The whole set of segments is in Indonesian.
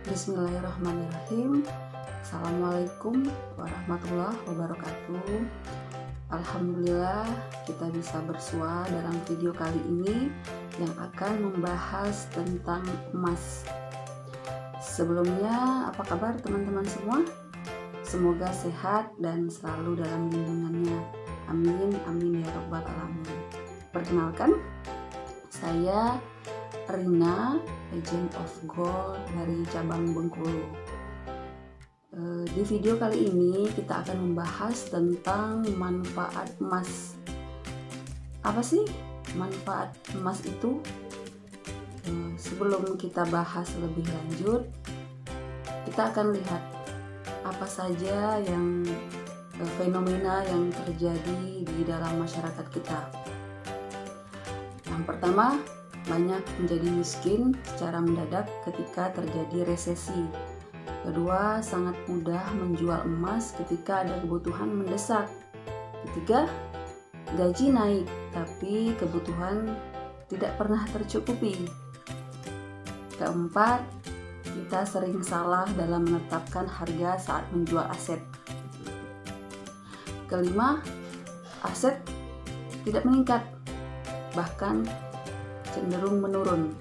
Bismillahirrahmanirrahim. Assalamualaikum warahmatullahi wabarakatuh. Alhamdulillah kita bisa bersua dalam video kali ini yang akan membahas tentang emas. Sebelumnya, apa kabar teman-teman semua? Semoga sehat dan selalu dalam lindungannya. Amin, amin ya rabbal alamin. Perkenalkan, saya Rina, Agent of Gold dari cabang Bengkulu. Di video kali ini kita akan membahas tentang manfaat emas. Apa sih manfaat emas itu? Sebelum kita bahas lebih lanjut, kita akan lihat apa saja yang fenomena yang terjadi di dalam masyarakat kita. Yang pertama, banyak menjadi miskin secara mendadak ketika terjadi resesi. Kedua, sangat mudah menjual emas ketika ada kebutuhan mendesak. Ketiga, gaji naik tapi kebutuhan tidak pernah tercukupi. Keempat, kita sering salah dalam menetapkan harga saat menjual aset. Kelima, aset tidak meningkat, bahkan cenderung menurun.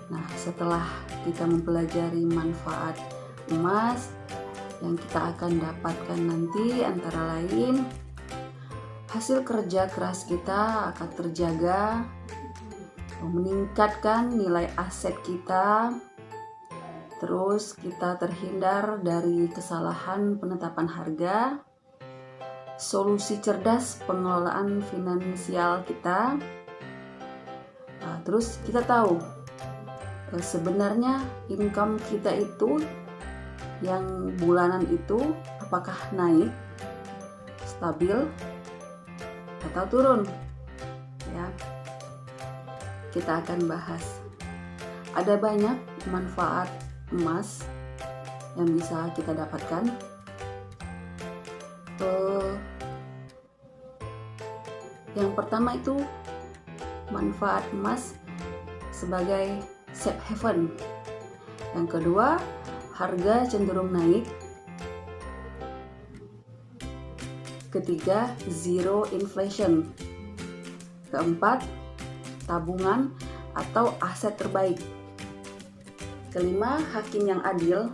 Nah, setelah kita mempelajari manfaat emas yang kita akan dapatkan nanti, antara lain hasil kerja keras kita akan terjaga, meningkatkan nilai aset kita, terus kita terhindar dari kesalahan penetapan harga, solusi cerdas pengelolaan finansial kita. Terus kita tahu sebenarnya income kita itu yang bulanan itu apakah naik, stabil, atau turun. Ya, kita akan bahas. Ada banyak manfaat emas yang bisa kita dapatkan. Yang pertama itu manfaat emas sebagai safe haven. Yang kedua, harga cenderung naik. Ketiga, zero inflation. Keempat, tabungan atau aset terbaik. Kelima, hakim yang adil.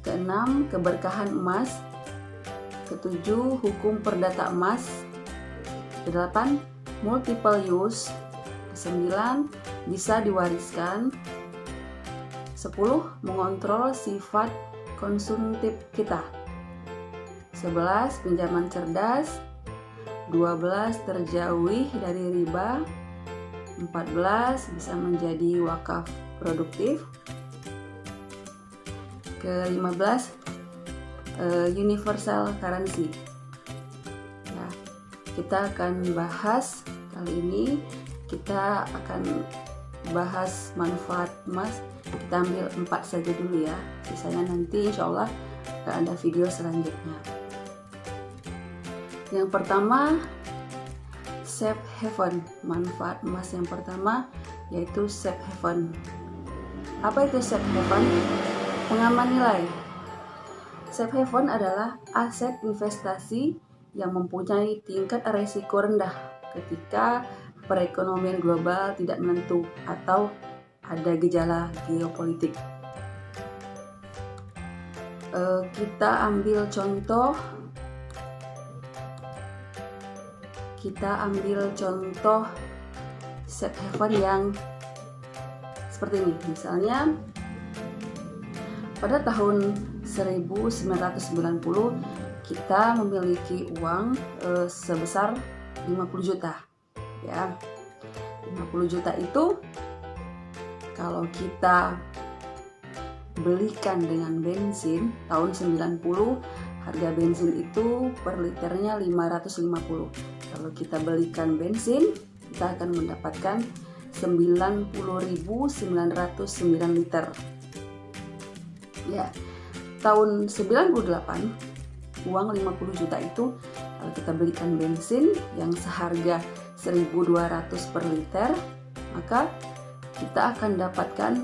Keenam, keberkahan emas. Ketujuh, hukum perdata emas. Kedelapan, multiple use. 9, bisa diwariskan. 10, mengontrol sifat konsumtif kita. 11, pinjaman cerdas. 12, terjauh dari riba. 14, bisa menjadi wakaf produktif. Ke-15, universal currency. Nah, kita akan bahas kali ini, kita akan bahas manfaat emas. Kita ambil 4 saja dulu ya, sisanya nanti insya Allah akan ada video selanjutnya. Yang pertama, safe haven. Manfaat emas yang pertama yaitu safe haven. Apa itu safe haven? Pengaman nilai. Safe haven adalah aset investasi yang mempunyai tingkat risiko rendah ketika perekonomian global tidak menentu atau ada gejala geopolitik. Kita ambil contoh safe haven yang seperti ini. Misalnya pada tahun 1990 kita memiliki uang sebesar 50 juta. Ya, 50 juta itu kalau kita belikan dengan bensin tahun 90, harga bensin itu per liternya 550. Kalau kita belikan bensin, kita akan mendapatkan 90.909 liter. Ya, tahun 98 uang 50 juta itu kalau kita belikan bensin yang seharga 1.200 per liter, maka kita akan dapatkan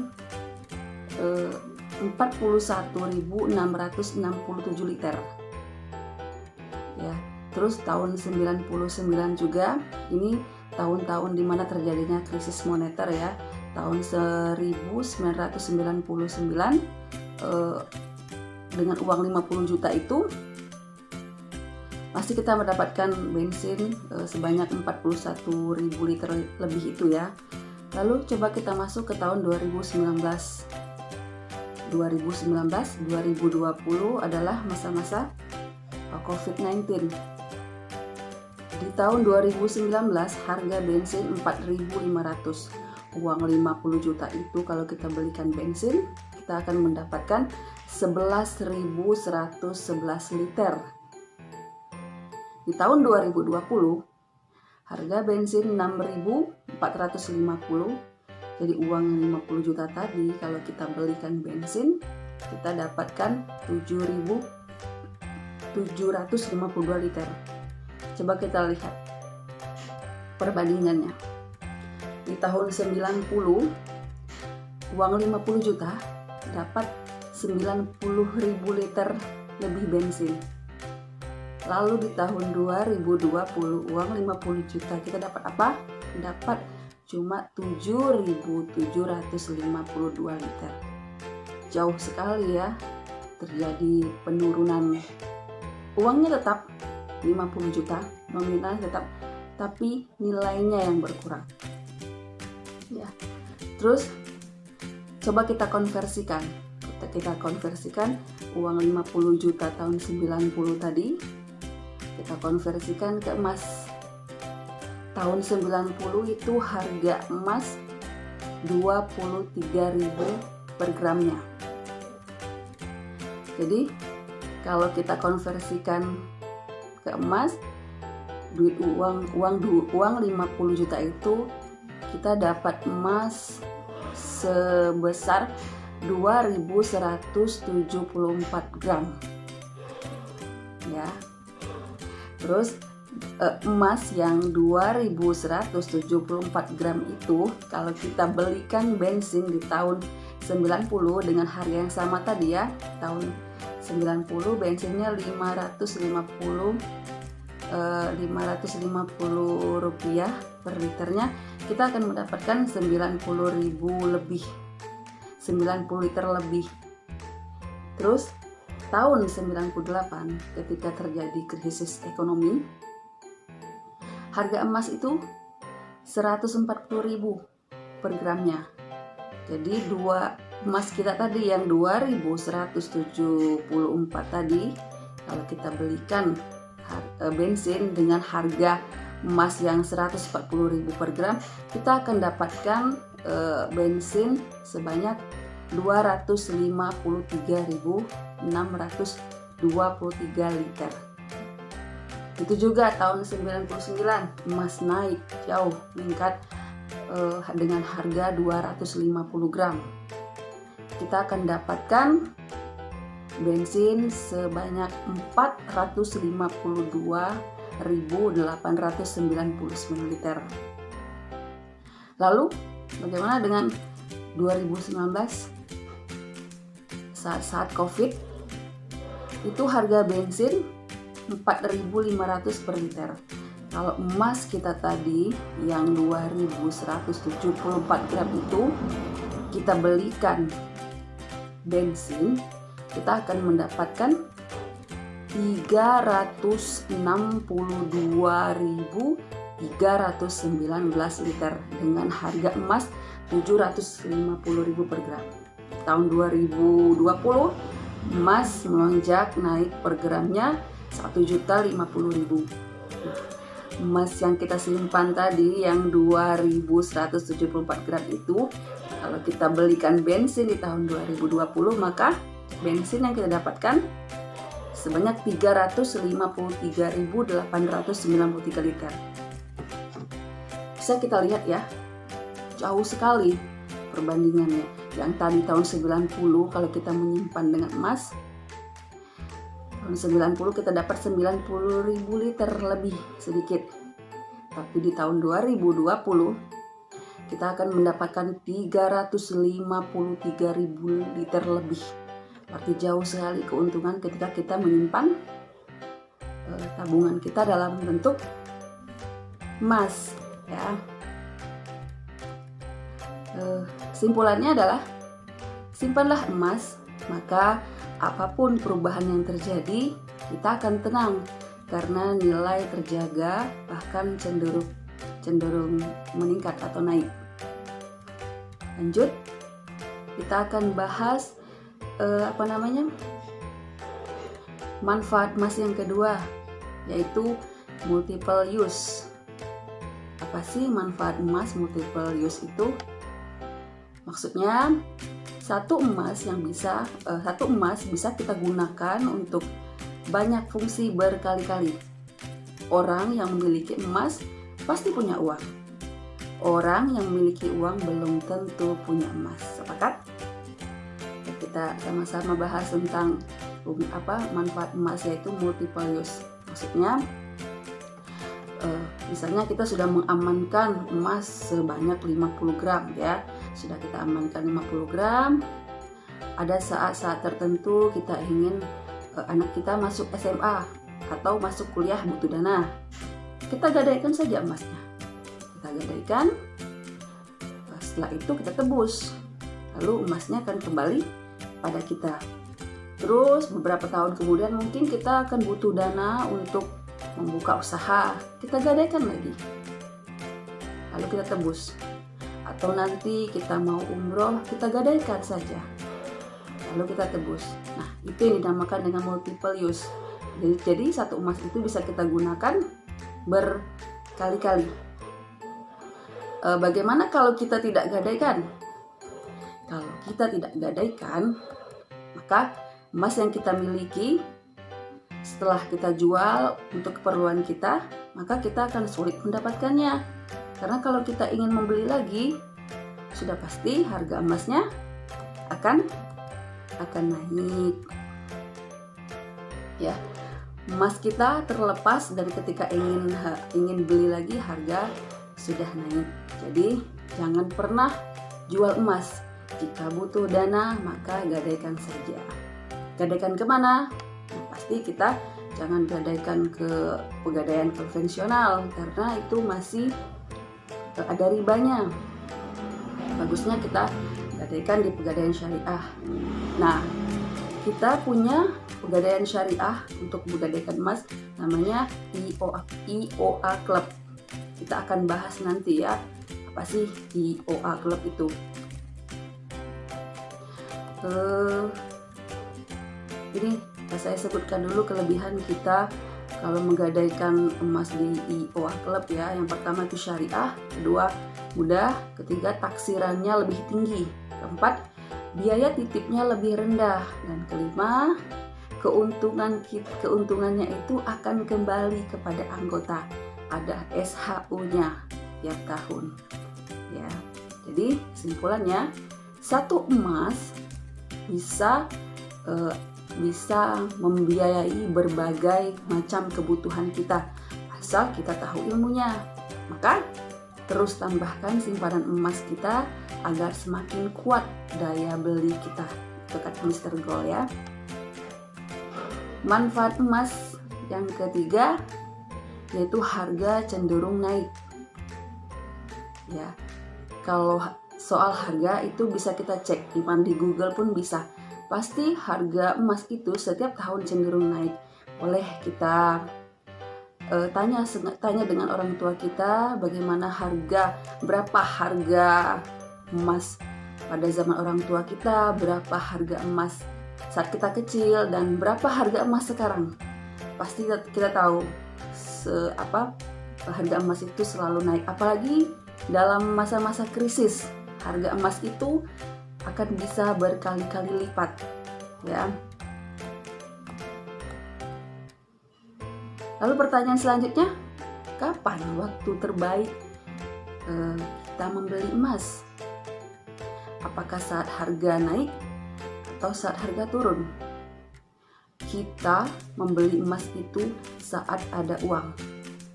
41.667 liter. Ya, terus tahun 99 juga, ini tahun-tahun dimana terjadinya krisis moneter ya. Tahun 1999 dengan uang 50 juta itu pasti kita mendapatkan bensin sebanyak 41.000 liter lebih itu ya. Lalu coba kita masuk ke tahun 2019, 2020 adalah masa-masa COVID-19. Di tahun 2019 harga bensin 4.500. Uang 50 juta itu kalau kita belikan bensin, kita akan mendapatkan 11.111 liter. Di tahun 2020 harga bensin 6.450. Jadi uang 50 juta tadi kalau kita belikan bensin, kita dapatkan 7.752 liter. Coba kita lihat perbandingannya. Di tahun 90 uang 50 juta dapat 90.000 liter lebih bensin. Lalu di tahun 2020 uang 50 juta kita dapat apa? Dapat cuma 7.752 liter. Jauh sekali ya terjadi penurunan. Uangnya tetap 50 juta, nominal tetap, tapi nilainya yang berkurang. Ya. Terus coba kita konversikan. Kita konversikan uang 50 juta tahun 90 tadi, kita konversikan ke emas. Tahun 90 itu harga emas 23.000 per gramnya. Jadi kalau kita konversikan ke emas, uang 50 juta itu kita dapat emas sebesar 2.174 gram ya. Terus emas yang 2.174 gram itu kalau kita belikan bensin di tahun 90 dengan harga yang sama tadi ya, tahun 90 bensinnya 550 rupiah per liternya, kita akan mendapatkan 90.000 lebih, 90 liter lebih. Terus tahun 98 ketika terjadi krisis ekonomi, harga emas itu 140.000 per gramnya. Jadi dua emas kita tadi yang 2.174 tadi, kalau kita belikan bensin dengan harga emas yang 140.000 per gram, kita akan dapatkan bensin sebanyak 253.623 liter. Itu juga tahun 99 emas naik jauh, meningkat dengan harga 250 gram. Kita akan dapatkan bensin sebanyak 452.899 liter. Lalu bagaimana dengan 2019 saat COVID? Itu harga bensin 4.500 per liter. Kalau emas kita tadi yang 2.174 gram itu kita belikan bensin, kita akan mendapatkan 362.319 liter dengan harga emas 750.000 per gram. Tahun 2020 emas melonjak naik per gramnya 1.050.000. Emas yang kita simpan tadi yang 2.174 gram itu, kalau kita belikan bensin di tahun 2020, maka bensin yang kita dapatkan sebanyak 353.893 liter. Bisa kita lihat ya, jauh sekali perbandingannya. Yang tadi tahun 90 kalau kita menyimpan dengan emas, tahun 90 kita dapat 90.000 liter lebih sedikit. Tapi di tahun 2020 kita akan mendapatkan 353.000 liter lebih. Berarti jauh sekali keuntungan ketika kita menyimpan tabungan kita dalam bentuk emas, ya. Simpulannya adalah simpanlah emas, maka apapun perubahan yang terjadi, kita akan tenang karena nilai terjaga, bahkan cenderung meningkat atau naik. Lanjut, kita akan bahas manfaat emas yang kedua, yaitu multiple use. Apa sih manfaat emas multiple use itu? Maksudnya satu emas bisa kita gunakan untuk banyak fungsi berkali-kali. Orang yang memiliki emas pasti punya uang. Orang yang memiliki uang belum tentu punya emas. Sepakat? Kita sama-sama bahas tentang manfaat emas, yaitu multiple use. Maksudnya misalnya kita sudah mengamankan emas sebanyak 50 gram, ya. Sudah kita amankan 50 gram. Ada saat-saat tertentu kita ingin anak kita masuk SMA atau masuk kuliah, butuh dana. Kita gadaikan saja emasnya. Kita gadaikan. Setelah itu kita tebus. Lalu emasnya akan kembali pada kita. Terus beberapa tahun kemudian mungkin kita akan butuh dana untuk membuka usaha, kita gadaikan lagi, lalu kita tebus. Atau nanti kita mau umroh, kita gadaikan saja, lalu kita tebus. Nah, itu yang dinamakan dengan multiple use. Jadi satu emas itu bisa kita gunakan berkali-kali. Bagaimana kalau kita tidak gadaikan? Kalau kita tidak gadaikan, maka emas yang kita miliki setelah kita jual untuk keperluan kita, maka kita akan sulit mendapatkannya. Karena kalau kita ingin membeli lagi, sudah pasti harga emasnya akan naik. Ya, emas kita terlepas dari ketika ingin beli lagi, harga sudah naik. Jadi jangan pernah jual emas. Jika butuh dana, maka gadaikan saja. Gadaikan kemana? Nah, pasti kita jangan gadaikan ke pegadaian konvensional karena itu masih ada ribanya. Bagusnya kita gadaikan di pegadaian syariah. Nah, kita punya pegadaian syariah untuk menggadaikan emas, namanya IOA Club. Kita akan bahas nanti, ya, apa sih IOA Club itu. Ini saya sebutkan dulu kelebihan kita kalau menggadaikan emas di IOA Club, ya. Yang pertama itu syariah, kedua mudah, ketiga taksirannya lebih tinggi, keempat biaya titipnya lebih rendah, dan kelima keuntungannya itu akan kembali kepada anggota. Ada SHU-nya tiap tahun, ya. Jadi kesimpulannya, satu emas bisa membiayai berbagai macam kebutuhan kita asal kita tahu ilmunya. Maka terus tambahkan simpanan emas kita agar semakin kuat daya beli kita. Itu kata Mr. Gold, ya. Manfaat emas yang ketiga yaitu harga cenderung naik. Ya, kalau soal harga itu bisa kita cek, di Google pun bisa. Pasti harga emas itu setiap tahun cenderung naik. Boleh kita tanya dengan orang tua kita bagaimana berapa harga emas pada zaman orang tua kita, berapa harga emas saat kita kecil, dan berapa harga emas sekarang. Pasti kita tahu harga emas itu selalu naik, apalagi dalam masa-masa krisis. Harga emas itu akan bisa berkali-kali lipat, ya. Lalu pertanyaan selanjutnya, kapan waktu terbaik kita membeli emas? Apakah saat harga naik atau saat harga turun? Kita membeli emas itu saat ada uang,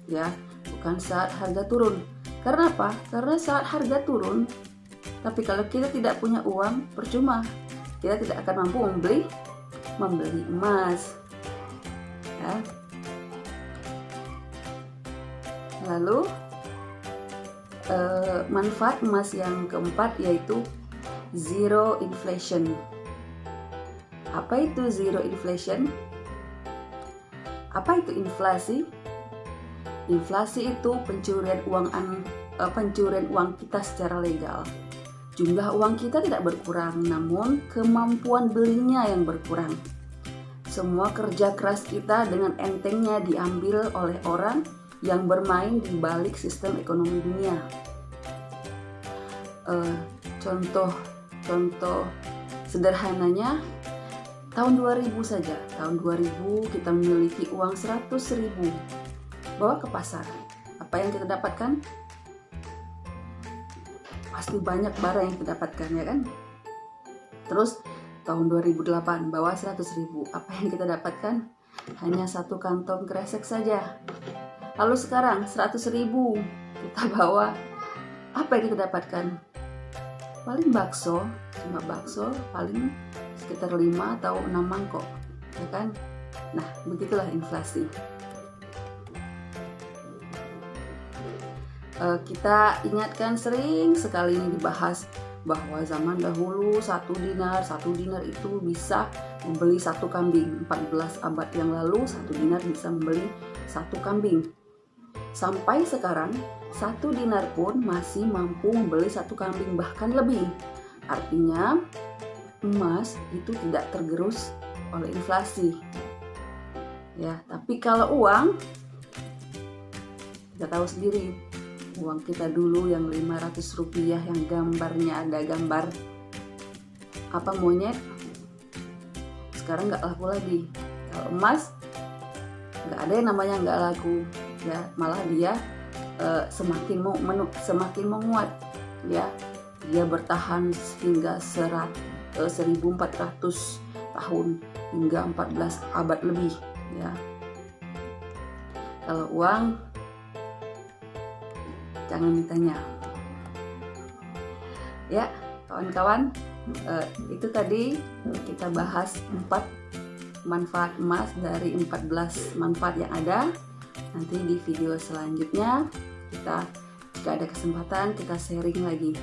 ya, bukan saat harga turun. Karena apa? Karena saat harga turun, tapi kalau kita tidak punya uang, percuma. Kita tidak akan mampu membeli emas. Ya. Lalu manfaat emas yang keempat yaitu zero inflation. Apa itu zero inflation? Apa itu inflasi? Inflasi itu pencurian uang kita secara legal. Jumlah uang kita tidak berkurang, namun kemampuan belinya yang berkurang. Semua kerja keras kita dengan entengnya diambil oleh orang yang bermain di balik sistem ekonomi dunia. Contoh sederhananya, tahun 2000 saja. Tahun 2000 kita memiliki uang 100.000. Bawa ke pasar. Apa yang kita dapatkan? Pasti banyak barang yang kita dapatkan, ya kan? Terus tahun 2008 bawa 100.000. Apa yang kita dapatkan? Hanya satu kantong kresek saja. Lalu sekarang 100.000 kita bawa, apa yang kita dapatkan? Paling bakso, cuma bakso paling sekitar 5 atau 6 mangkok, ya kan? Nah, begitulah inflasi. Kita ingatkan, sering sekali ini dibahas bahwa zaman dahulu satu dinar itu bisa membeli satu kambing. 14 abad yang lalu satu dinar bisa membeli satu kambing. Sampai sekarang 1 dinar pun masih mampu membeli satu kambing, bahkan lebih. Artinya emas itu tidak tergerus oleh inflasi. Ya, tapi kalau uang, kita tahu sendiri, uang kita dulu yang 500 rupiah yang gambarnya ada gambar apa, monyet, sekarang nggak laku lagi. Kalau emas nggak ada yang namanya nggak laku, ya, malah dia semakin menguat, ya. Dia bertahan hingga 1400 tahun, hingga 14 abad lebih, ya. Kalau uang jangan ditanya. Ya, kawan-kawan, itu tadi kita bahas 4 manfaat emas dari 14 manfaat yang ada. Nanti di video selanjutnya jika ada kesempatan kita sharing lagi.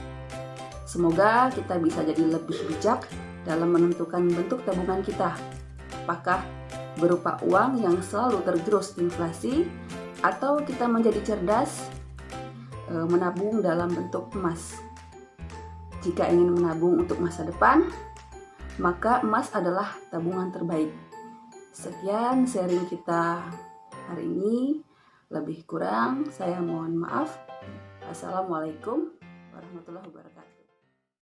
Semoga kita bisa jadi lebih bijak dalam menentukan bentuk tabungan kita. Apakah berupa uang yang selalu tergerus inflasi, atau kita menjadi cerdas menabung dalam bentuk emas. Jika ingin menabung untuk masa depan, maka emas adalah tabungan terbaik. Sekian sharing kita hari ini. Lebih kurang saya mohon maaf. Assalamualaikum warahmatullahi wabarakatuh.